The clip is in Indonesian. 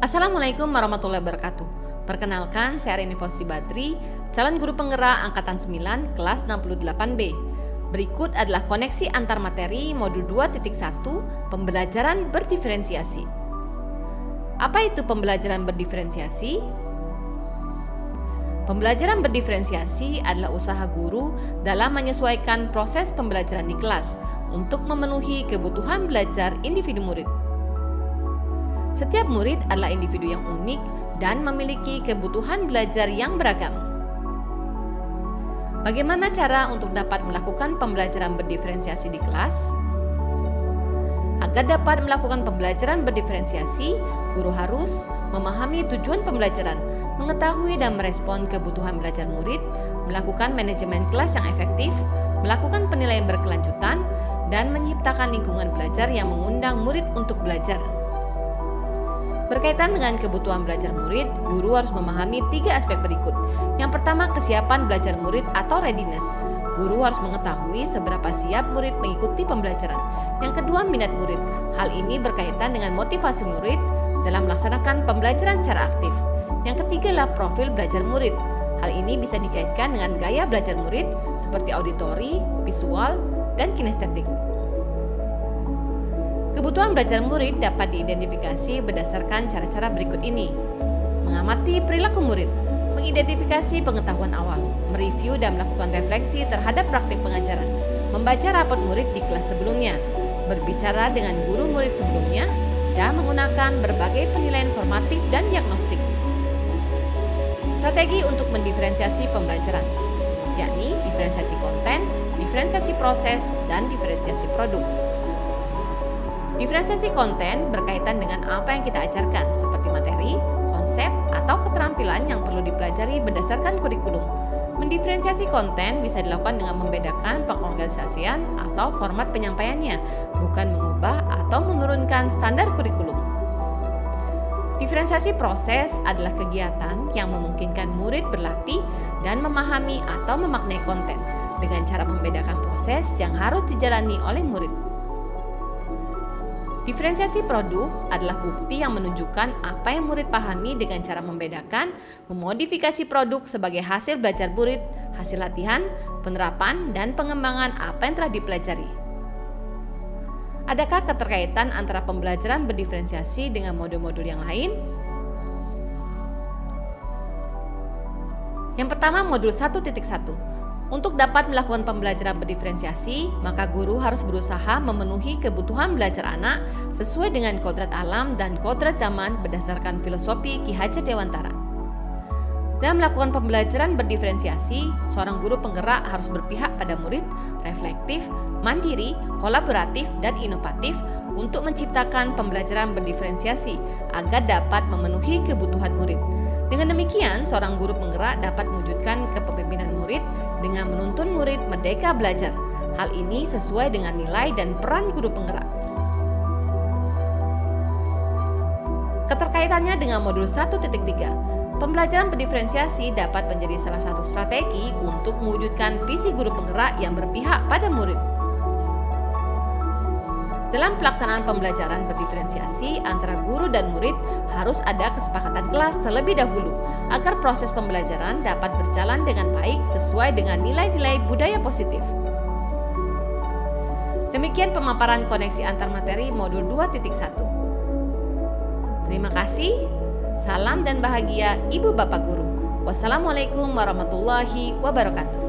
Assalamualaikum warahmatullahi wabarakatuh. Perkenalkan, saya Arini Fausti Badri, calon guru penggerak angkatan 9 kelas 68B. Berikut adalah koneksi antar materi modul 2.1 pembelajaran berdiferensiasi. Apa itu pembelajaran berdiferensiasi? Pembelajaran berdiferensiasi adalah usaha guru dalam menyesuaikan proses pembelajaran di kelas untuk memenuhi kebutuhan belajar individu murid. Setiap murid adalah individu yang unik dan memiliki kebutuhan belajar yang beragam. Bagaimana cara untuk dapat melakukan pembelajaran berdiferensiasi di kelas? Agar dapat melakukan pembelajaran berdiferensiasi, guru harus memahami tujuan pembelajaran, mengetahui dan merespon kebutuhan belajar murid, melakukan manajemen kelas yang efektif, melakukan penilaian berkelanjutan, dan menciptakan lingkungan belajar yang mengundang murid untuk belajar. Berkaitan dengan kebutuhan belajar murid, guru harus memahami 3 aspek berikut. Yang pertama, kesiapan belajar murid atau readiness. Guru harus mengetahui seberapa siap murid mengikuti pembelajaran. Yang kedua, minat murid. Hal ini berkaitan dengan motivasi murid dalam melaksanakan pembelajaran secara aktif. Yang ketiga adalah profil belajar murid. Hal ini bisa dikaitkan dengan gaya belajar murid seperti auditori, visual, dan kinestetik. Kebutuhan belajar murid dapat diidentifikasi berdasarkan cara-cara berikut ini. Mengamati perilaku murid, mengidentifikasi pengetahuan awal, mereview dan melakukan refleksi terhadap praktik pengajaran, membaca rapot murid di kelas sebelumnya, berbicara dengan guru murid sebelumnya, dan menggunakan berbagai penilaian formatif dan diagnostik. Strategi untuk mendiferensiasi pembelajaran, yakni diferensiasi konten, diferensiasi proses, dan diferensiasi produk. Diferensiasi konten berkaitan dengan apa yang kita ajarkan, seperti materi, konsep, atau keterampilan yang perlu dipelajari berdasarkan kurikulum. Mendiferensiasi konten bisa dilakukan dengan membedakan pengorganisasian atau format penyampaiannya, bukan mengubah atau menurunkan standar kurikulum. Diferensiasi proses adalah kegiatan yang memungkinkan murid berlatih dan memahami atau memaknai konten dengan cara membedakan proses yang harus dijalani oleh murid. Diferensiasi produk adalah bukti yang menunjukkan apa yang murid pahami dengan cara membedakan, memodifikasi produk sebagai hasil belajar murid, hasil latihan, penerapan, dan pengembangan apa yang telah dipelajari. Adakah keterkaitan antara pembelajaran berdiferensiasi dengan modul-modul yang lain? Yang pertama, modul 1.1. Untuk dapat melakukan pembelajaran berdiferensiasi, maka guru harus berusaha memenuhi kebutuhan belajar anak sesuai dengan kodrat alam dan kodrat zaman berdasarkan filosofi Ki Hajar Dewantara. Dalam melakukan pembelajaran berdiferensiasi, seorang guru penggerak harus berpihak pada murid, reflektif, mandiri, kolaboratif, dan inovatif untuk menciptakan pembelajaran berdiferensiasi agar dapat memenuhi kebutuhan murid. Dengan demikian, seorang guru penggerak dapat mewujudkan kepemimpinan murid dengan menuntun murid merdeka belajar. Hal ini sesuai dengan nilai dan peran guru penggerak. Keterkaitannya dengan modul 1.3. Pembelajaran berdiferensiasi dapat menjadi salah satu strategi untuk mewujudkan visi guru penggerak yang berpihak pada murid. Dalam pelaksanaan pembelajaran berdiferensiasi antara guru dan murid harus ada kesepakatan kelas terlebih dahulu agar proses pembelajaran dapat berjalan dengan baik sesuai dengan nilai-nilai budaya positif. Demikian pemaparan koneksi antar materi modul 2.1. Terima kasih. Salam dan bahagia Ibu Bapak Guru. Wassalamualaikum warahmatullahi wabarakatuh.